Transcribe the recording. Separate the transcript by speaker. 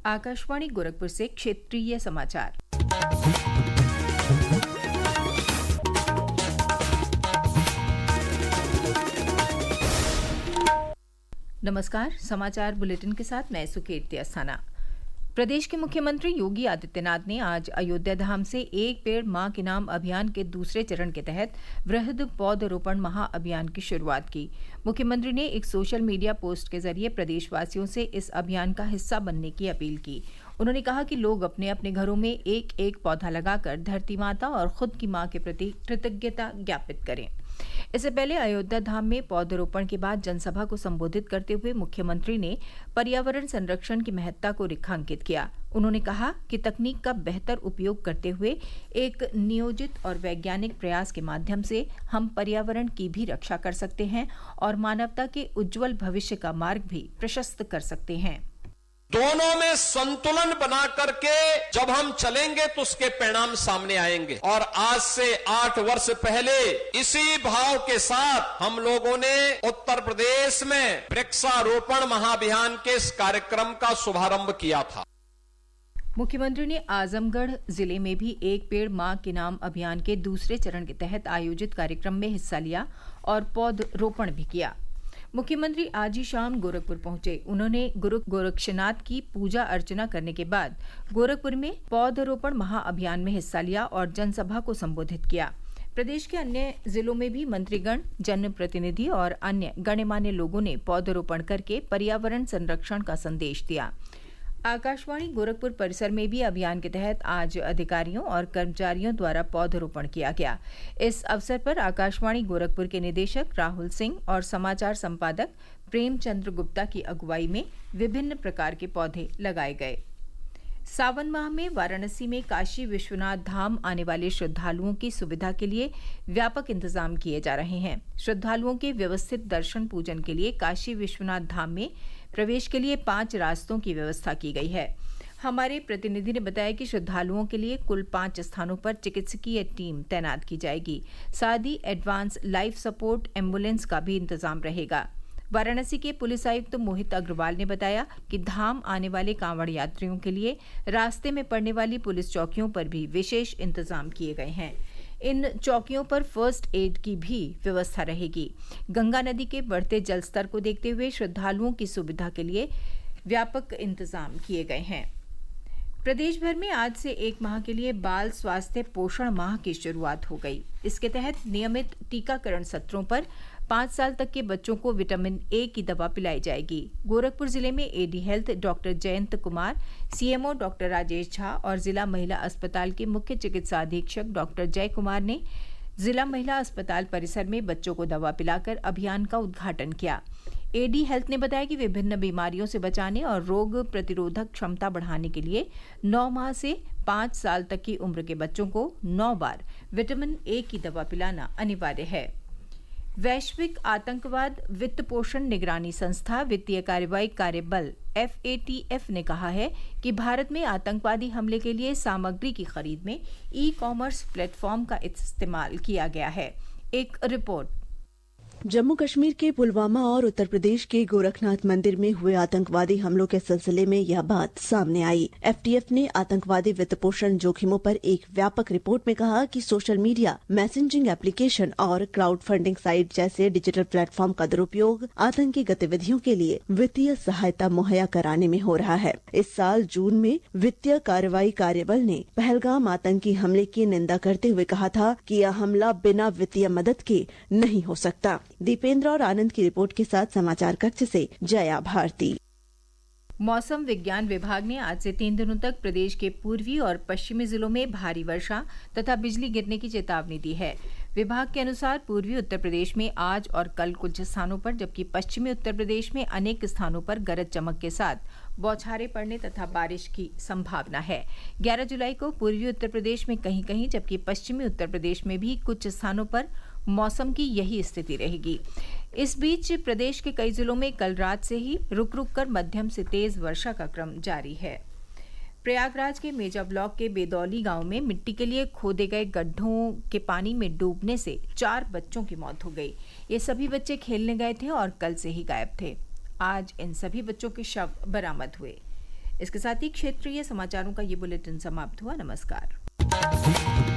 Speaker 1: आकाशवाणी गोरखपुर से क्षेत्रीय समाचार। नमस्कार, समाचार बुलेटिन के साथ मैं सुकीर्ति अस्थाना। प्रदेश के मुख्यमंत्री योगी आदित्यनाथ ने आज अयोध्या धाम से एक पेड़ मां के नाम अभियान के दूसरे चरण के तहत वृहद पौधरोपण महाअभियान की शुरुआत की। मुख्यमंत्री ने एक सोशल मीडिया पोस्ट के जरिए प्रदेशवासियों से इस अभियान का हिस्सा बनने की अपील की। उन्होंने कहा कि लोग अपने अपने घरों में एक एक पौधा लगाकर धरती माता और खुद की मां के प्रति कृतज्ञता ज्ञापित करें। इससे पहले अयोध्या धाम में पौधरोपण के बाद जनसभा को संबोधित करते हुए मुख्यमंत्री ने पर्यावरण संरक्षण की महत्ता को रेखांकित किया। उन्होंने कहा कि तकनीक का बेहतर उपयोग करते हुए एक नियोजित और वैज्ञानिक प्रयास के माध्यम से हम पर्यावरण की भी रक्षा कर सकते हैं और मानवता के उज्जवल भविष्य का मार्ग भी प्रशस्त कर सकते हैं।
Speaker 2: दोनों में संतुलन बना करके जब हम चलेंगे तो उसके परिणाम सामने आएंगे। और आज से 8 वर्ष पहले इसी भाव के साथ हम लोगों ने उत्तर प्रदेश में वृक्षारोपण महाअभियान के इस कार्यक्रम का शुभारंभ किया था।
Speaker 1: मुख्यमंत्री ने आजमगढ़ जिले में भी एक पेड़ मां के नाम अभियान के दूसरे चरण के तहत आयोजित कार्यक्रम में हिस्सा लिया और पौधरोपण भी किया। मुख्यमंत्री आज ही शाम गोरखपुर पहुंचे। उन्होंने गुरु गोरक्षनाथ की पूजा अर्चना करने के बाद गोरखपुर में पौधरोपण महाअभियान में हिस्सा लिया और जनसभा को संबोधित किया। प्रदेश के अन्य जिलों में भी मंत्रीगण, जनप्रतिनिधि और अन्य गणमान्य लोगों ने पौधरोपण करके पर्यावरण संरक्षण का संदेश दिया। आकाशवाणी गोरखपुर परिसर में भी अभियान के तहत आज अधिकारियों और कर्मचारियों द्वारा पौधरोपण किया गया। इस अवसर पर आकाशवाणी गोरखपुर के निदेशक राहुल सिंह और समाचार संपादक प्रेमचंद्र गुप्ता की अगुवाई में विभिन्न प्रकार के पौधे लगाए गए। सावन माह में वाराणसी में काशी विश्वनाथ धाम आने वाले श्रद्धालुओं की सुविधा के लिए व्यापक इंतजाम किए जा रहे हैं। श्रद्धालुओं के व्यवस्थित दर्शन पूजन के लिए काशी विश्वनाथ धाम में प्रवेश के लिए 5 रास्तों की व्यवस्था की गई है। हमारे प्रतिनिधि ने बताया कि श्रद्धालुओं के लिए कुल 5 स्थानों पर चिकित्सकीय टीम तैनात की जाएगी। साथ ही एडवांस लाइफ सपोर्ट एम्बुलेंस का भी इंतजाम रहेगा। वाराणसी के पुलिस आयुक्त मोहित अग्रवाल ने बताया कि धाम आने वाले कांवड़ यात्रियों के लिए रास्ते में पड़ने वाली पुलिस चौकियों पर भी विशेष इंतजाम किए गए हैं। इन चौकियों पर फर्स्ट एड की भी व्यवस्था रहेगी। गंगा नदी के बढ़ते जलस्तर को देखते हुए श्रद्धालुओं की सुविधा के लिए व्यापक इंतजाम किए गए हैं। प्रदेश भर में आज से 1 माह के लिए बाल स्वास्थ्य पोषण माह की शुरुआत हो गई। इसके तहत नियमित टीकाकरण सत्रों पर 5 साल तक के बच्चों को विटामिन ए की दवा पिलाई जाएगी। गोरखपुर जिले में AD health doctor Jayant Kumar, CMO doctor Rajesh Jha और जिला महिला अस्पताल के मुख्य चिकित्सा अधीक्षक डॉक्टर जय कुमार ने जिला महिला अस्पताल परिसर में बच्चों को दवा पिलाकर अभियान का उद्घाटन किया। एडी हेल्थ ने बताया कि विभिन्न बीमारियों से बचाने और रोग प्रतिरोधक क्षमता बढ़ाने के लिए 9 माह से 5 साल तक की उम्र के बच्चों को 9 बार विटामिन ए की दवा पिलाना अनिवार्य है। वैश्विक आतंकवाद वित्त पोषण निगरानी संस्था वित्तीय कार्रवाई कार्यबल FATF ने कहा है कि भारत में आतंकवादी हमले के लिए सामग्री की खरीद में ई-कॉमर्स प्लेटफॉर्म का इस्तेमाल किया गया है। एक रिपोर्ट।
Speaker 3: जम्मू कश्मीर के पुलवामा और उत्तर प्रदेश के गोरखनाथ मंदिर में हुए आतंकवादी हमलों के सिलसिले में यह बात सामने आई। FATF ने आतंकवादी वित्त पोषण जोखिमों पर एक व्यापक रिपोर्ट में कहा कि सोशल मीडिया, मैसेजिंग एप्लीकेशन और क्राउड फंडिंग साइट जैसे डिजिटल प्लेटफॉर्म का दुरुपयोग आतंकी गतिविधियों के लिए वित्तीय सहायता मुहैया कराने में हो रहा है। इस साल जून में वित्तीय कार्रवाई कार्यबल ने पहलगाम आतंकी हमले की निंदा करते हुए कहा था कि यह हमला बिना वित्तीय मदद के नहीं हो सकता। दीपेंद्र और आनंद की रिपोर्ट के साथ समाचार कक्ष से जया भारती।
Speaker 1: मौसम विज्ञान विभाग ने आज से 3 दिनों तक प्रदेश के पूर्वी और पश्चिमी जिलों में भारी वर्षा तथा बिजली गिरने की चेतावनी दी है। विभाग के अनुसार पूर्वी उत्तर प्रदेश में आज और कल कुछ स्थानों पर, जबकि पश्चिमी उत्तर प्रदेश में अनेक स्थानों पर गरज चमक के साथ बौछारें पड़ने तथा बारिश की संभावना है। 11 जुलाई को पूर्वी उत्तर प्रदेश में कहीं कहीं, जबकि पश्चिमी उत्तर प्रदेश में भी कुछ स्थानों पर मौसम की यही स्थिति रहेगी। इस बीच प्रदेश के कई जिलों में कल रात से ही रुक रुक कर मध्यम से तेज वर्षा का क्रम जारी है। प्रयागराज के मेजा ब्लॉक के बेदौली गांव में मिट्टी के लिए खोदे गए गड्ढों के पानी में डूबने से 4 बच्चों की मौत हो गई। ये सभी बच्चे खेलने गए थे और कल से ही गायब थे। आज इन सभी बच्चों के शव बरामद हुए। इसके साथ ही क्षेत्रीय समाचारों का ये बुलेटिन समाप्त हुआ। नमस्कार।